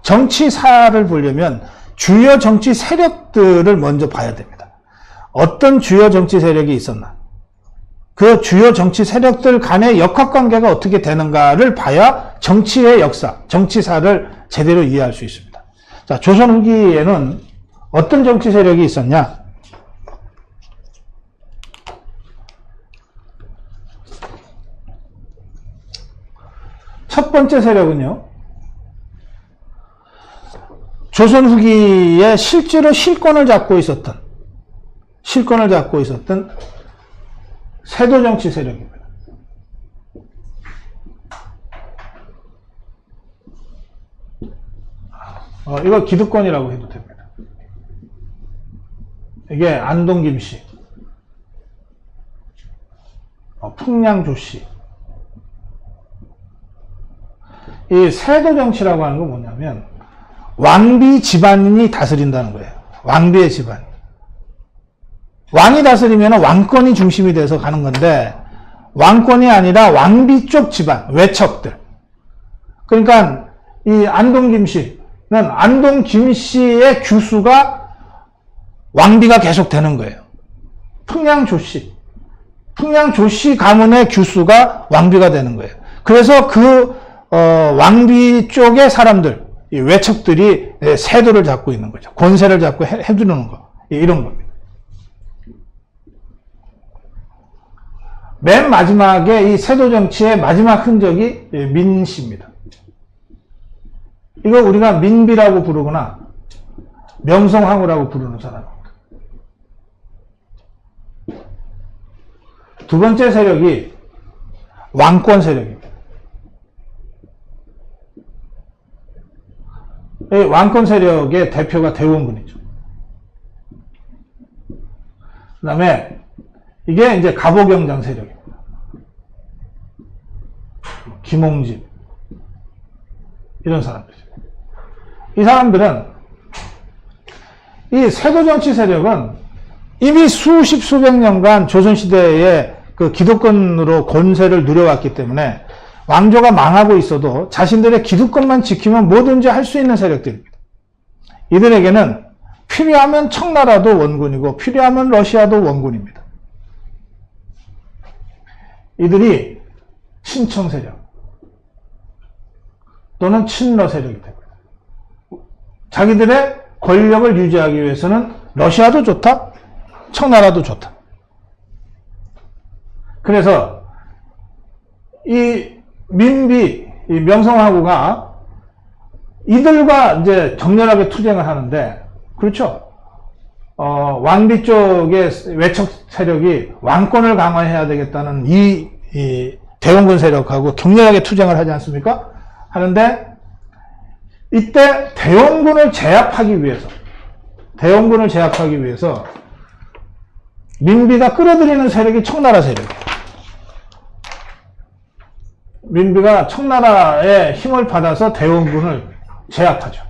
정치사를 보려면 주요 정치 세력들을 먼저 봐야 됩니다. 어떤 주요 정치 세력이 있었나? 그 주요 정치 세력들 간의 역학관계가 어떻게 되는가를 봐야 정치의 역사, 정치사를 제대로 이해할 수 있습니다. 자, 조선 후기에는 어떤 정치 세력이 있었냐? 첫 번째 세력은요, 조선 후기에 실제로 실권을 잡고 있었던 세도 정치 세력입니다. 이거 기득권이라고 해도 됩니다. 이게 안동 김씨, 풍량 조씨. 이 세도 정치라고 하는 건 뭐냐면 왕비 집안이 다스린다는 거예요. 왕비의 집안. 왕이 다스리면 왕권이 중심이 돼서 가는 건데 왕권이 아니라 왕비 쪽 집안, 외척들. 그러니까 이 안동 김씨는 안동 김씨의 규수가 왕비가 계속 되는 거예요. 풍량 조씨 가문의 규수가 왕비가 되는 거예요. 그래서 그 왕비 쪽의 사람들, 이 외척들이 세도를 잡고 있는 거죠. 권세를 잡고 해두는 거. 이런 겁니다. 맨 마지막에 이 세도 정치의 마지막 흔적이 민씨입니다. 이거 우리가 민비라고 부르거나 명성황후라고 부르는 사람입니다. 두 번째 세력이 왕권 세력입니다. 이 왕권 세력의 대표가 대원군이죠. 그 다음에 이게 이제 갑오경장 세력입니다. 김홍집 이런 사람들이죠. 이 사람들은 이 세도정치 세력은 이미 수십 수백 년간 조선시대에 그 기득권으로 권세를 누려왔기 때문에 왕조가 망하고 있어도 자신들의 기득권만 지키면 뭐든지 할 수 있는 세력들입니다. 이들에게는 필요하면 청나라도 원군이고 필요하면 러시아도 원군입니다. 이들이 친청 세력 또는 친러 세력이 됩니다. 자기들의 권력을 유지하기 위해서는 러시아도 좋다, 청나라도 좋다. 그래서 이 민비, 이 명성황후가 이들과 이제 격렬하게 투쟁을 하는데, 그렇죠? 왕비 쪽의 외척 세력이 왕권을 강화해야 되겠다는 이 대원군 세력하고 격렬하게 투쟁을 하지 않습니까? 하는데, 이때 대원군을 제압하기 위해서 민비가 끌어들이는 세력이 청나라 세력이에요. 민비가 청나라의 힘을 받아서 대원군을 제압하죠.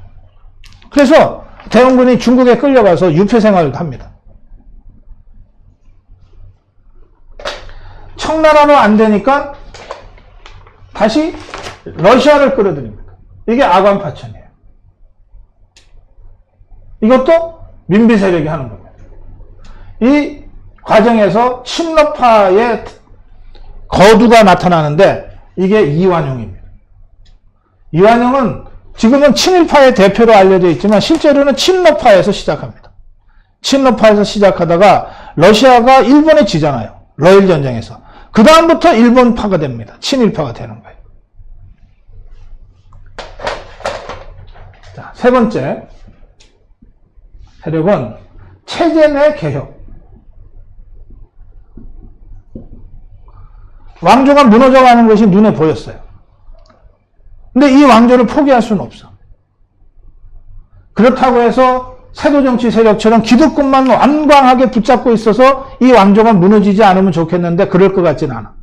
그래서 대원군이 중국에 끌려가서 유폐 생활을 합니다. 청나라로 안 되니까 다시 러시아를 끌어들입니다. 이게 아관파천이에요. 이것도 민비 세력이 하는 겁니다. 이 과정에서 친러파의 거두가 나타나는데 이게 이완용입니다. 이완용은 지금은 친일파의 대표로 알려져 있지만 실제로는 친러파에서 시작합니다. 친러파에서 시작하다가 러시아가 일본에 지잖아요. 러일 전쟁에서. 그 다음부터 일본파가 됩니다. 친일파가 되는 거예요. 자, 세 번째 세력은 체제 내 개혁. 왕조가 무너져가는 것이 눈에 보였어요. 근데 이 왕조를 포기할 수는 없어. 그렇다고 해서 세도정치 세력처럼 기득권만 완강하게 붙잡고 있어서 이 왕조가 무너지지 않으면 좋겠는데 그럴 것 같지는 않아.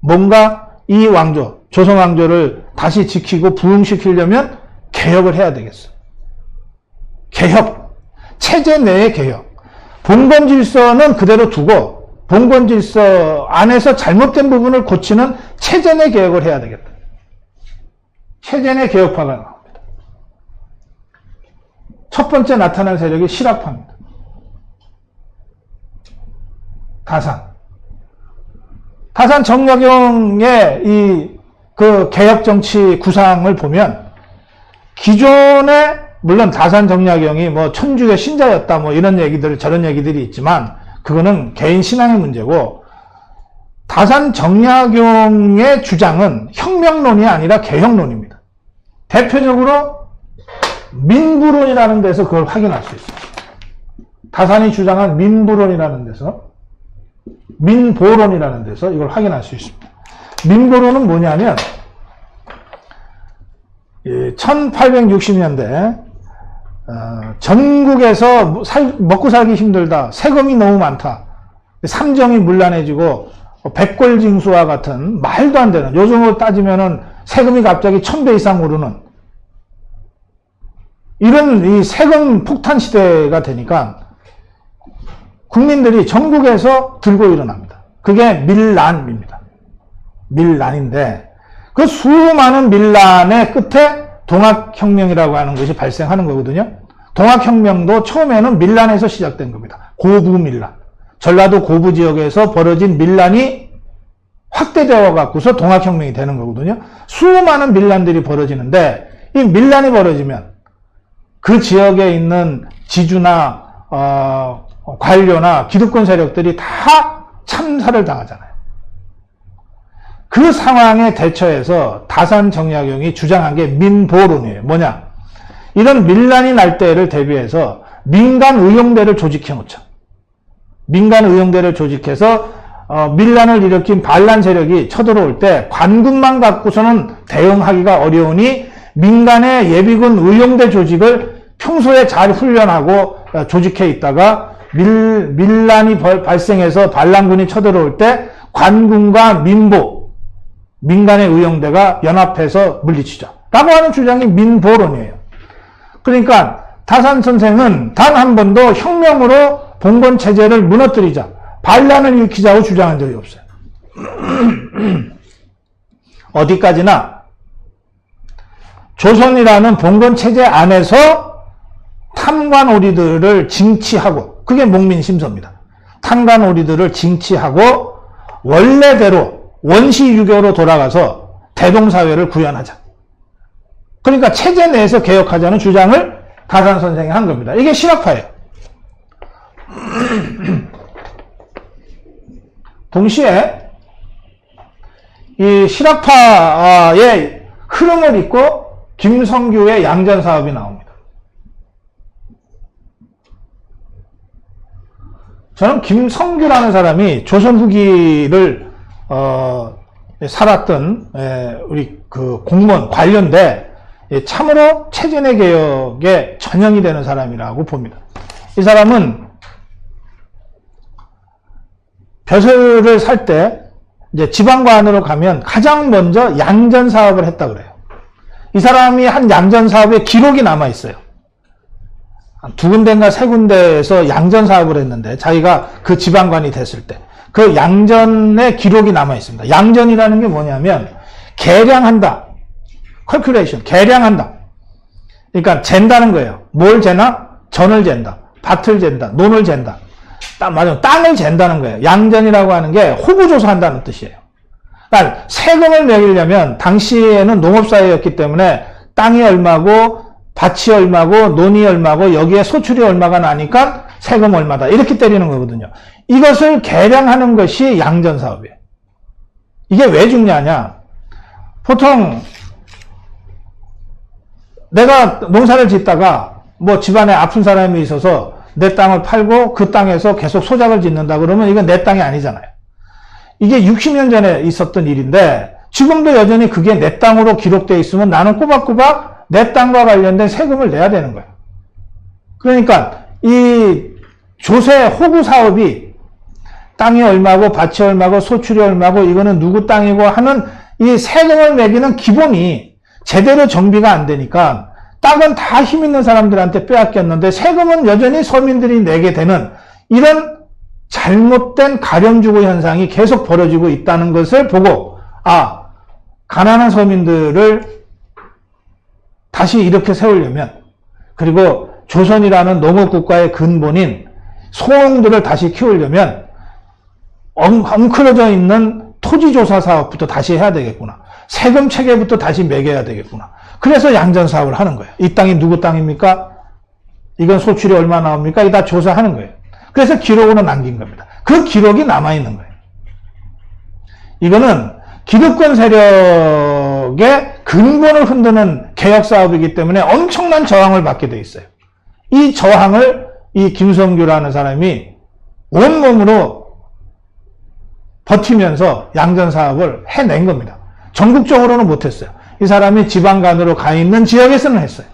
뭔가 이 왕조, 조선 왕조를 다시 지키고 부흥시키려면 개혁을 해야 되겠어. 개혁. 체제 내의 개혁. 봉건 질서는 그대로 두고 봉건 질서 안에서 잘못된 부분을 고치는 체제 내 개혁을 해야 되겠다. 체제 내 개혁파가 나옵니다. 첫 번째 나타난 세력이 실학파입니다. 다산 정약용의 그 개혁 정치 구상을 보면 기존에 물론 다산 정약용이 뭐 천주교 신자였다 뭐 이런 얘기들 저런 얘기들이 있지만 그거는 개인 신앙의 문제고 다산 정약용의 주장은 혁명론이 아니라 개혁론입니다. 대표적으로 민부론이라는 데서 그걸 확인할 수 있어요. 다산이 주장한 민부론이라는 데서 민보론이라는 데서 이걸 확인할 수 있습니다. 민보론은 뭐냐면 1860년대 전국에서 먹고 살기 힘들다. 세금이 너무 많다. 삼정이 문란해지고 백골징수와 같은 말도 안 되는 요즘으로 따지면은 세금이 갑자기 1000배 이상 오르는 이런 이 세금 폭탄 시대가 되니까 국민들이 전국에서 들고 일어납니다. 그게 밀란입니다. 밀란인데 그 수많은 밀란의 끝에 동학혁명이라고 하는 것이 발생하는 거거든요. 동학혁명도 처음에는 밀란에서 시작된 겁니다. 고부밀란. 전라도 고부 지역에서 벌어진 밀란이 확대되어 갖고서 동학혁명이 되는 거거든요. 수많은 밀란들이 벌어지는데 이 밀란이 벌어지면 그 지역에 있는 지주나 관료나 기득권 세력들이 다 참사를 당하잖아요. 그 상황에 대처해서 다산 정약용이 주장한 게 민보론이에요. 뭐냐? 이런 밀란이 날 때를 대비해서 민간 의용대를 조직해 놓자. 민간 의용대를 조직해서 밀란을 일으킨 반란 세력이 쳐들어올 때 관군만 갖고서는 대응하기가 어려우니 민간의 예비군 의용대 조직을 평소에 잘 훈련하고 조직해 있다가 밀란이 발생해서 반란군이 쳐들어올 때 관군과 민간의 의용대가 연합해서 물리치자. 라고 하는 주장이 민보론이에요. 그러니까 다산 선생은 단 한 번도 혁명으로 봉건 체제를 무너뜨리자, 반란을 일으키자고 주장한 적이 없어요. 어디까지나 조선이라는 봉건 체제 안에서 탐관오리들을 징치하고, 그게 목민심서입니다. 탐관오리들을 징치하고 원래대로 원시유교로 돌아가서 대동사회를 구현하자. 그러니까 체제 내에서 개혁하자는 주장을 다산 선생이 한 겁니다. 이게 실학파예요. 동시에 이 실학파의 흐름을 잇고 김성규의 양전사업이 나옵니다. 저는 김성규라는 사람이 조선 후기를 살았던 우리 그 공무원 관련돼 참으로 체제내 개혁에 전형이 되는 사람이라고 봅니다. 이 사람은 벼슬을 살 때 이제 지방관으로 가면 가장 먼저 양전 사업을 했다 그래요. 이 사람이 한 양전 사업에 기록이 남아 있어요. 두 군데인가 세 군데에서 양전 사업을 했는데 자기가 그 지방관이 됐을 때 그 양전의 기록이 남아 있습니다. 양전이라는 게 뭐냐면 계량한다. 컬큘레이션, 계량한다. 그러니까 잰다는 거예요. 뭘 재나? 전을 잰다. 밭을 잰다. 논을 잰다. 맞아, 땅을 잰다는 거예요. 양전이라고 하는 게 호구조사한다는 뜻이에요. 그러니까 세금을 매기려면 당시에는 농업사회였기 때문에 땅이 얼마고 밭이 얼마고 논이 얼마고 여기에 소출이 얼마가 나니까 세금 얼마다 이렇게 때리는 거거든요. 이것을 계량하는 것이 양전사업이에요. 이게 왜 중요하냐? 보통 내가 농사를 짓다가 뭐 집안에 아픈 사람이 있어서 내 땅을 팔고 그 땅에서 계속 소작을 짓는다 그러면 이건 내 땅이 아니잖아요. 이게 60년 전에 있었던 일인데 지금도 여전히 그게 내 땅으로 기록되어 있으면 나는 꼬박꼬박 내 땅과 관련된 세금을 내야 되는 거예요. 그러니까 이 조세 호구 사업이 땅이 얼마고 밭이 얼마고 소출이 얼마고 이거는 누구 땅이고 하는 이 세금을 매기는 기본이 제대로 정비가 안 되니까 땅은 다 힘 있는 사람들한테 빼앗겼는데 세금은 여전히 서민들이 내게 되는 이런 잘못된 가렴주고 현상이 계속 벌어지고 있다는 것을 보고 가난한 서민들을 다시 이렇게 세우려면 그리고 조선이라는 농업국가의 근본인 소농들을 다시 키우려면 엉클어져 있는 토지조사 사업부터 다시 해야 되겠구나. 세금 체계부터 다시 매겨야 되겠구나. 그래서 양전사업을 하는 거예요. 이 땅이 누구 땅입니까? 이건 소출이 얼마 나옵니까? 이거 다 조사하는 거예요. 그래서 기록으로 남긴 겁니다. 그 기록이 남아있는 거예요. 이거는 기득권 세력의 근본을 흔드는 개혁사업이기 때문에 엄청난 저항을 받게 돼 있어요. 이 저항을 이 김성규라는 사람이 온몸으로 버티면서 양전사업을 해낸 겁니다. 전국적으로는 못했어요. 이 사람이 지방간으로 가 있는 지역에서는 했어요.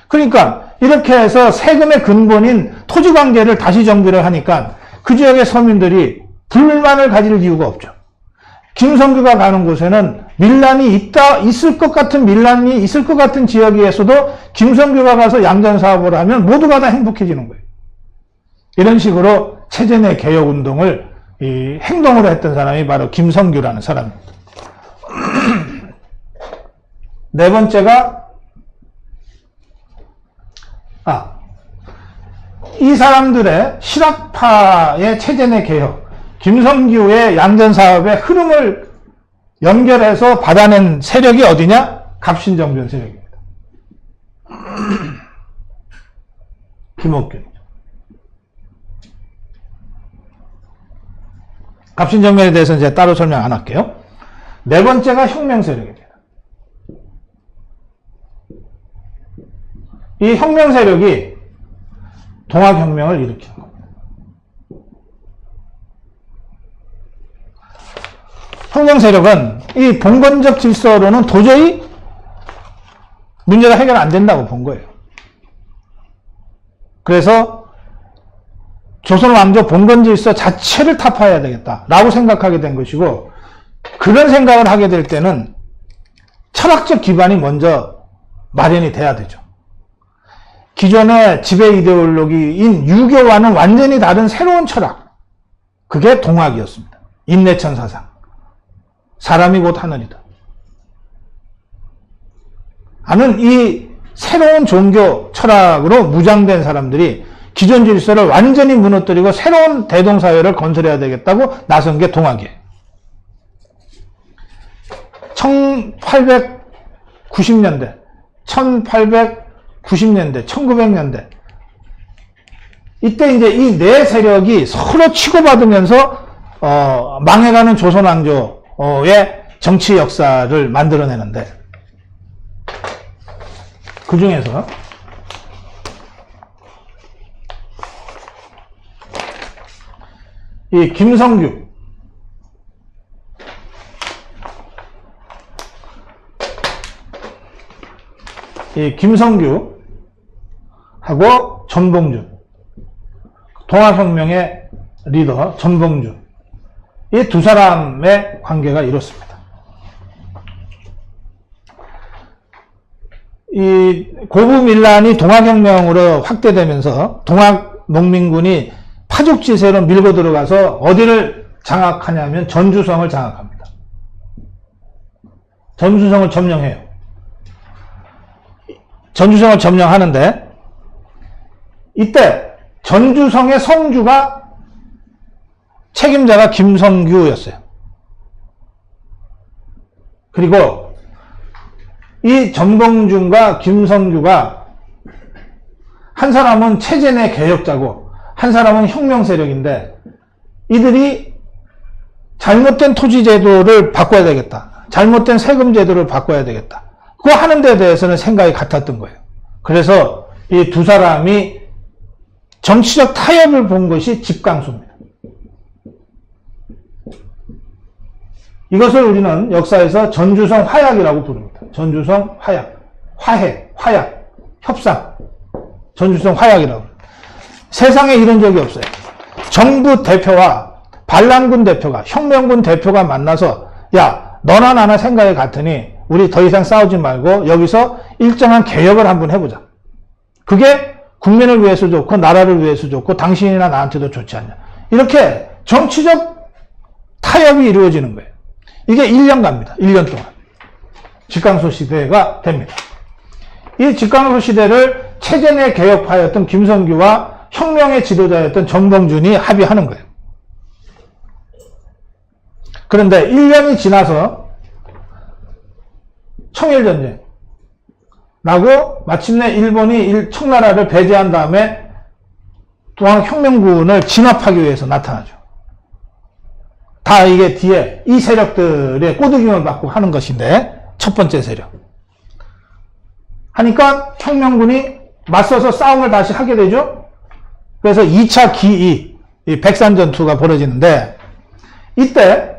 그러니까 이렇게 해서 세금의 근본인 토지관계를 다시 정비를 하니까 그 지역의 서민들이 불만을 가질 이유가 없죠. 김성규가 가는 곳에는 있을 것 같은 밀란이 있을 것 같은 지역에서도 김성규가 가서 양전사업을 하면 모두가 다 행복해지는 거예요. 이런 식으로 체제 내 개혁운동을 행동으로 했던 사람이 바로 김성규라는 사람입니다. 네 번째가 이 사람들의 실학파의 체제 내 개혁, 김성규의 양전사업의 흐름을 연결해서 받아낸 세력이 어디냐? 갑신정변 세력입니다. 김옥균. 갑신정변에 대해서는 제가 따로 설명 안 할게요. 네 번째가 혁명 세력입니다. 이 혁명 세력이 동학혁명을 일으킨 겁니다. 혁명 세력은 이 봉건적 질서로는 도저히 문제가 해결 안 된다고 본 거예요. 그래서 조선 왕조 봉건 질서 자체를 타파해야 되겠다라고 생각하게 된 것이고, 그런 생각을 하게 될 때는 철학적 기반이 먼저 마련이 돼야 되죠. 기존의 지배 이데올로기인 유교와는 완전히 다른 새로운 철학, 그게 동학이었습니다. 인내천 사상, 사람이 곧 하늘이다 하는 이 새로운 종교 철학으로 무장된 사람들이 기존 질서를 완전히 무너뜨리고 새로운 대동사회를 건설해야 되겠다고 나선 게 동학이에요. 1890년대, 1890년대, 1900년대 이때 이제 이 네 세력이 서로 치고받으면서 망해가는 조선 왕조의 정치 역사를 만들어내는데, 그 중에서 이 김성규, 하고 전봉준, 동학혁명의 리더 전봉준, 이 두 사람의 관계가 이렇습니다. 이 고부밀란이 동학혁명으로 확대되면서 동학 농민군이 파죽지세로 밀고 들어가서 어디를 장악하냐면 전주성을 장악합니다. 전주성을 점령해요. 전주성을 점령하는데 이때 전주성의 성주가 책임자가 김성규였어요. 그리고 이 전봉준과 김성규가 한 사람은 체제 내 개혁자고 한 사람은 혁명 세력인데, 이들이 잘못된 토지 제도를 바꿔야 되겠다, 잘못된 세금 제도를 바꿔야 되겠다, 그거 하는 데 대해서는 생각이 같았던 거예요. 그래서 이 두 사람이 정치적 타협을 본 것이 집강소입니다. 이것을 우리는 역사에서 전주성 화약이라고 부릅니다. 전주성 화약, 화해, 화약, 협상, 전주성 화약이라고 합니다. 세상에 이런 적이 없어요. 정부 대표와 반란군 대표가, 혁명군 대표가 만나서 야, 너나 나나 생각이 같으니 우리 더 이상 싸우지 말고 여기서 일정한 개혁을 한번 해보자. 그게 국민을 위해서 좋고 나라를 위해서 좋고 당신이나 나한테도 좋지 않냐. 이렇게 정치적 타협이 이루어지는 거예요. 이게 1년 갑니다. 1년 동안. 집강소 시대가 됩니다. 이 집강소 시대를 체제 개혁파였던 김성규와 혁명의 지도자였던 정봉준이 합의하는 거예요. 그런데 1년이 지나서 청일전쟁 나고 마침내 일본이 청나라를 배제한 다음에 동학혁명군을 진압하기 위해서 나타나죠. 다 이게 뒤에 이 세력들의 꼬드김을 받고 하는 것인데, 첫 번째 세력. 하니까 혁명군이 맞서서 싸움을 다시 하게 되죠. 그래서 2차 기이, 이 백산전투가 벌어지는데, 이때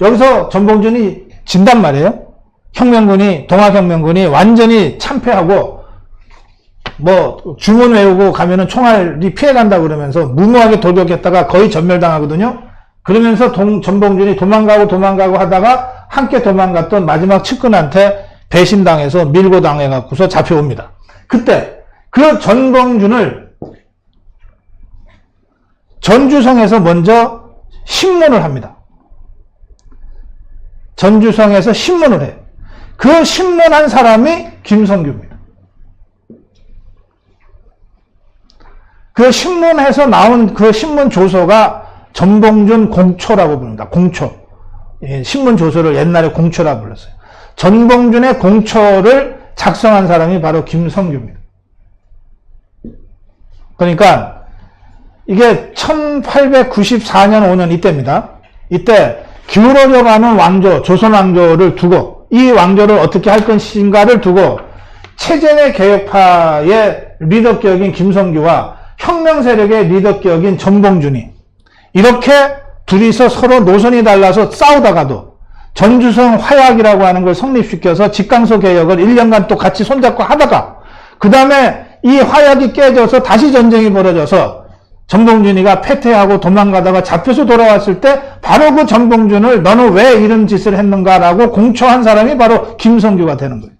여기서 전봉준이 진단 말이에요. 동학혁명군이 완전히 참패하고 뭐 주문 외우고 가면은 총알이 피해간다 그러면서 무모하게 돌격했다가 거의 전멸당하거든요. 그러면서 전봉준이 도망가고 하다가 함께 도망갔던 마지막 측근한테 배신당해서 밀고 당해갖고서 잡혀옵니다. 그때 그 전봉준을 전주성에서 먼저 신문을 합니다. 전주성에서 신문을 해요. 그 신문한 사람이 김성규입니다. 그 신문에서 나온 그 신문 조서가 전봉준 공초라고 부릅니다. 공초. 신문 조서를 옛날에 공초라고 불렀어요. 전봉준의 공초를 작성한 사람이 바로 김성규입니다. 그러니까 이게 1894년 5년 이때입니다. 이때 기울어져가는 왕조, 조선왕조를 두고 이 왕조를 어떻게 할 것인가를 두고 체제 개혁파의 리더격인 김성규와 혁명 세력의 리더격인 전봉준이 이렇게 둘이서 서로 노선이 달라서 싸우다가도 전주성 화약이라고 하는 걸 성립시켜서 직강소 개혁을 1년간 또 같이 손잡고 하다가 그 다음에 이 화약이 깨져서 다시 전쟁이 벌어져서 전봉준이가 패퇴하고 도망가다가 잡혀서 돌아왔을 때 바로 그 전봉준을 너는 왜 이런 짓을 했는가라고 공초한 사람이 바로 김성규가 되는 거예요.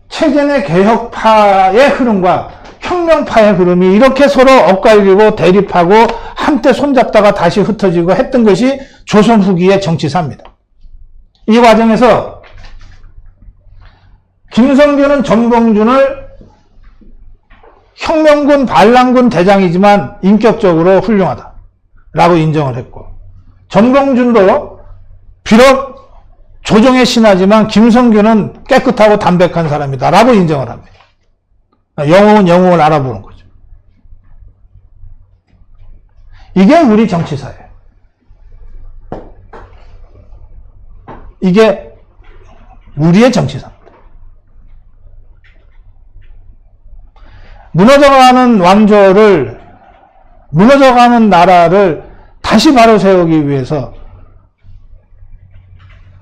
체제 개혁파의 흐름과 혁명파의 흐름이 이렇게 서로 엇갈리고 대립하고 한때 손잡다가 다시 흩어지고 했던 것이 조선 후기의 정치사입니다. 이 과정에서 김성규는 전봉준을 혁명군 반란군 대장이지만 인격적으로 훌륭하다라고 인정을 했고, 전봉준도 비록 조정의 신하지만 김성규는 깨끗하고 담백한 사람이다라고 인정을 합니다. 영웅은 영웅을 알아보는 거죠. 이게 우리 정치사예요. 이게 우리의 정치사입니다. 무너져가는 왕조를, 무너져가는 나라를 다시 바로 세우기 위해서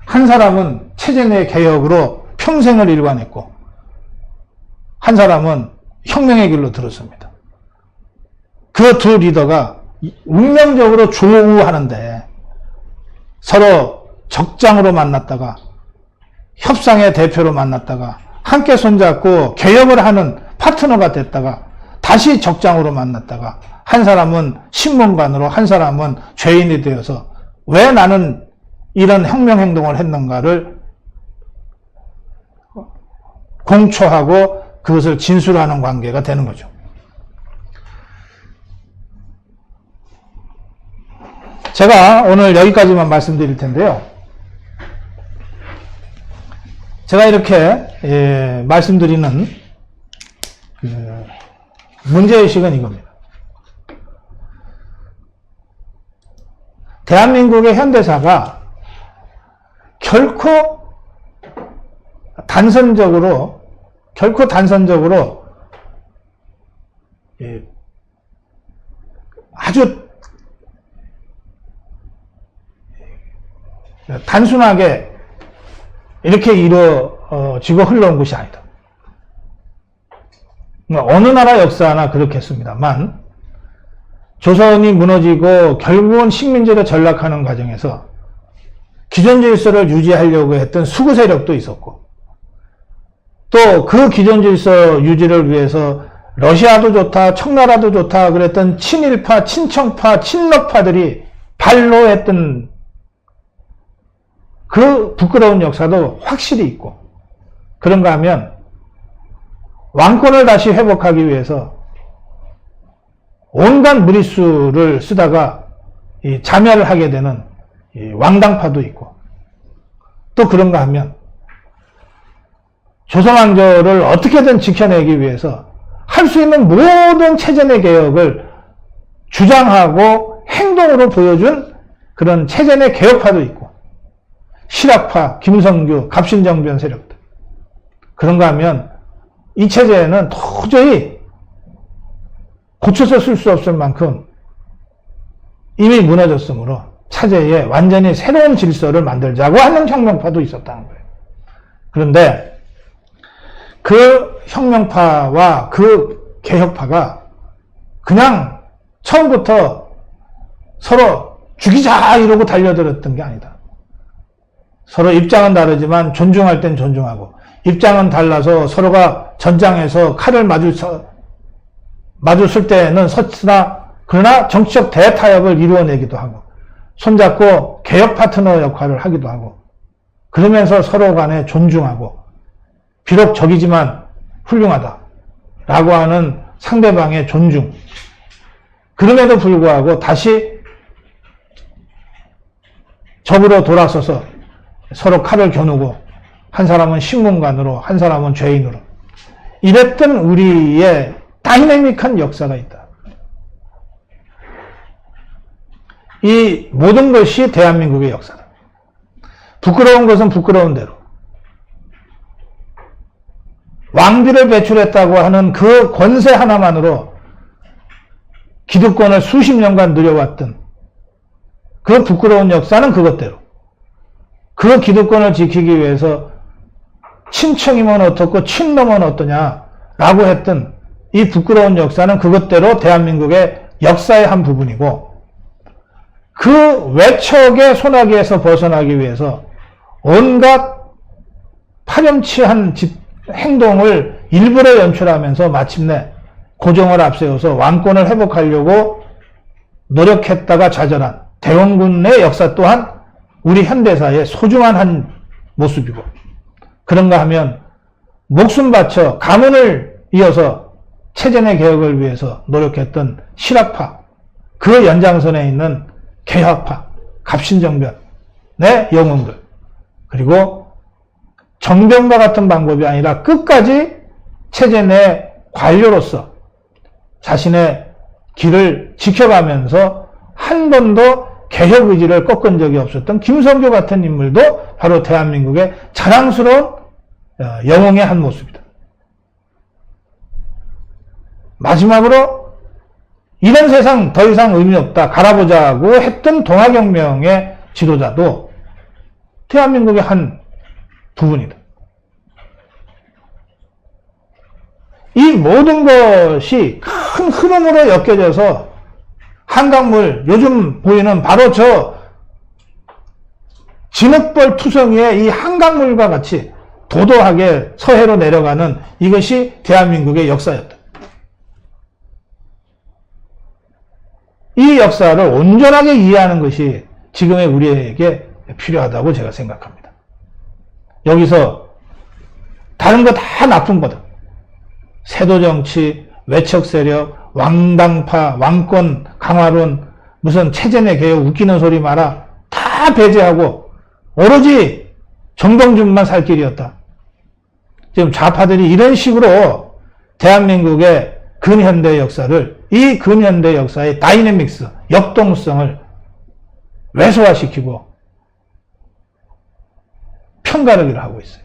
한 사람은 체제 내 개혁으로 평생을 일관했고 한 사람은 혁명의 길로 들었습니다. 그 두 리더가 운명적으로 조우하는데 서로 적장으로 만났다가 협상의 대표로 만났다가 함께 손잡고 개혁을 하는 파트너가 됐다가 다시 적장으로 만났다가 한 사람은 신문관으로 한 사람은 죄인이 되어서 왜 나는 이런 혁명 행동을 했는가를 공초하고 그것을 진술하는 관계가 되는 거죠. 제가 오늘 여기까지만 말씀드릴 텐데요. 제가 이렇게 말씀드리는 문제의식은 이겁니다. 대한민국의 현대사가 결코 단선적으로 아주 단순하게 이렇게 이루어지고 흘러온 것이 아니다. 어느 나라 역사나 그렇겠습니다만 조선이 무너지고 결국은 식민지로 전락하는 과정에서 기존 질서를 유지하려고 했던 수구 세력도 있었고 또 그 기존 질서 유지를 위해서 러시아도 좋다, 청나라도 좋다 그랬던 친일파, 친청파, 친러파들이 반로했던 그 부끄러운 역사도 확실히 있고, 그런가 하면 왕권을 다시 회복하기 위해서 온갖 무리수를 쓰다가 자멸을 하게 되는 왕당파도 있고, 또 그런가 하면 조선왕조를 어떻게든 지켜내기 위해서 할 수 있는 모든 체제내 개혁을 주장하고 행동으로 보여준 그런 체제내 개혁파도 있고, 실학파, 김성규, 갑신정변 세력들. 그런가 하면 이 체제는 도저히 고쳐서 쓸 수 없을 만큼 이미 무너졌으므로 차제에 완전히 새로운 질서를 만들자고 하는 혁명파도 있었다는 거예요. 그런데 그 혁명파와 그 개혁파가 그냥 처음부터 서로 죽이자 이러고 달려들었던 게 아니다. 서로 입장은 다르지만 존중할 땐 존중하고, 입장은 달라서 서로가 전장에서 칼을 마주쓸 때는 섰으나 그러나 정치적 대타협을 이루어내기도 하고, 손잡고 개혁 파트너 역할을 하기도 하고, 그러면서 서로 간에 존중하고, 비록 적이지만 훌륭하다 라고 하는 상대방의 존중, 그럼에도 불구하고 다시 적으로 돌아서서 서로 칼을 겨누고, 한 사람은 신문관으로, 한 사람은 죄인으로, 이랬던 우리의 다이내믹한 역사가 있다. 이 모든 것이 대한민국의 역사다. 부끄러운 것은 부끄러운 대로, 왕비를 배출했다고 하는 그 권세 하나만으로 기득권을 수십 년간 누려왔던 그 부끄러운 역사는 그것대로, 그 기득권을 지키기 위해서 친청이면 어떻고 친놈은 어떠냐라고 했던 이 부끄러운 역사는 그것대로 대한민국의 역사의 한 부분이고, 그 외척의 소나기에서 벗어나기 위해서 온갖 파렴치한 행동을 일부러 연출하면서 마침내 고종을 앞세워서 왕권을 회복하려고 노력했다가 좌절한 대원군의 역사 또한 우리 현대사의 소중한 한 모습이고, 그런가 하면 목숨 바쳐 가문을 이어서 체제내 개혁을 위해서 노력했던 실학파, 그 연장선에 있는 개혁파, 갑신정변의 영웅들, 그리고 정변과 같은 방법이 아니라 끝까지 체제 내 관료로서 자신의 길을 지켜가면서 한 번도 개혁 의지를 꺾은 적이 없었던 김성규 같은 인물도 바로 대한민국의 자랑스러운 영웅의 한 모습이다. 마지막으로 이런 세상 더 이상 의미 없다, 갈아보자고 했던 동아혁명의 지도자도 대한민국의 한 부분이다. 이 모든 것이 큰 흐름으로 엮여져서 한강물, 요즘 보이는 바로 저 진흙벌 투성이의 이 한강물과 같이 도도하게 서해로 내려가는 이것이 대한민국의 역사였다. 이 역사를 온전하게 이해하는 것이 지금의 우리에게 필요하다고 제가 생각합니다. 여기서 다른 거 다 나쁜 거다. 세도정치, 외척세력, 왕당파, 왕권 강화론, 무슨 체제내 개혁 웃기는 소리 마라 다 배제하고 오로지 정봉준만 살 길이었다. 지금 좌파들이 이런 식으로 대한민국의 근현대 역사를, 이 근현대 역사의 다이내믹스, 역동성을 왜소화시키고 편가르기를 하고 있어요.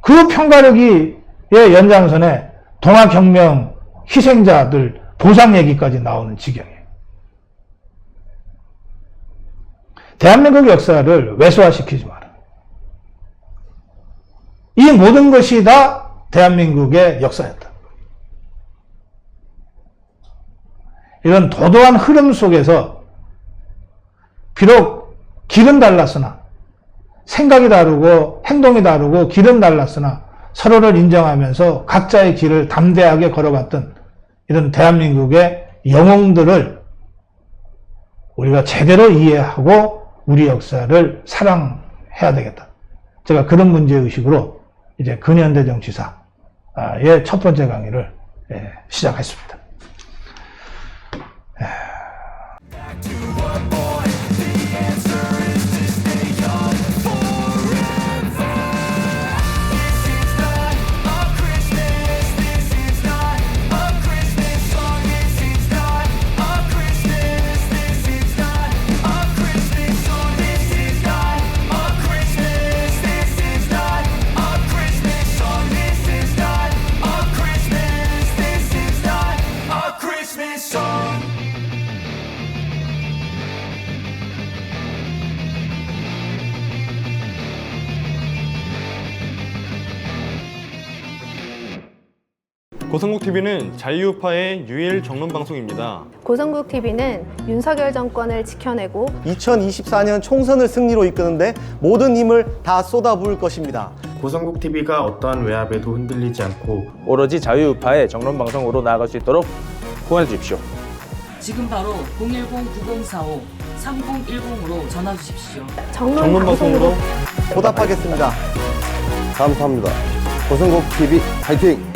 그 편가르기의 연장선에 동학혁명 희생자들 보상 얘기까지 나오는 지경이에요. 대한민국 역사를 왜소화시키지 마라. 이 모든 것이 다 대한민국의 역사였다. 이런 도도한 흐름 속에서 비록 길은 달랐으나, 생각이 다르고 행동이 다르고 길은 달랐으나 서로를 인정하면서 각자의 길을 담대하게 걸어갔던 이런 대한민국의 영웅들을 우리가 제대로 이해하고 우리 역사를 사랑해야 되겠다. 제가 그런 문제의식으로 이제 근현대 정치사의 첫 번째 강의를 시작했습니다. 고성국TV는 자유우파의 유일 정론 방송입니다. 고성국TV는 윤석열 정권을 지켜내고 2024년 총선을 승리로 이끄는데 모든 힘을 다 쏟아부을 것입니다. 고성국TV가 어떠한 외압에도 흔들리지 않고 오로지 자유우파의 정론방송으로 나아갈 수 있도록 후원해 주십시오. 지금 바로 010-9045-3010으로 전화 주십시오. 정론 방송으로 보답하겠습니다. 감사합니다. 고성국TV 화이팅!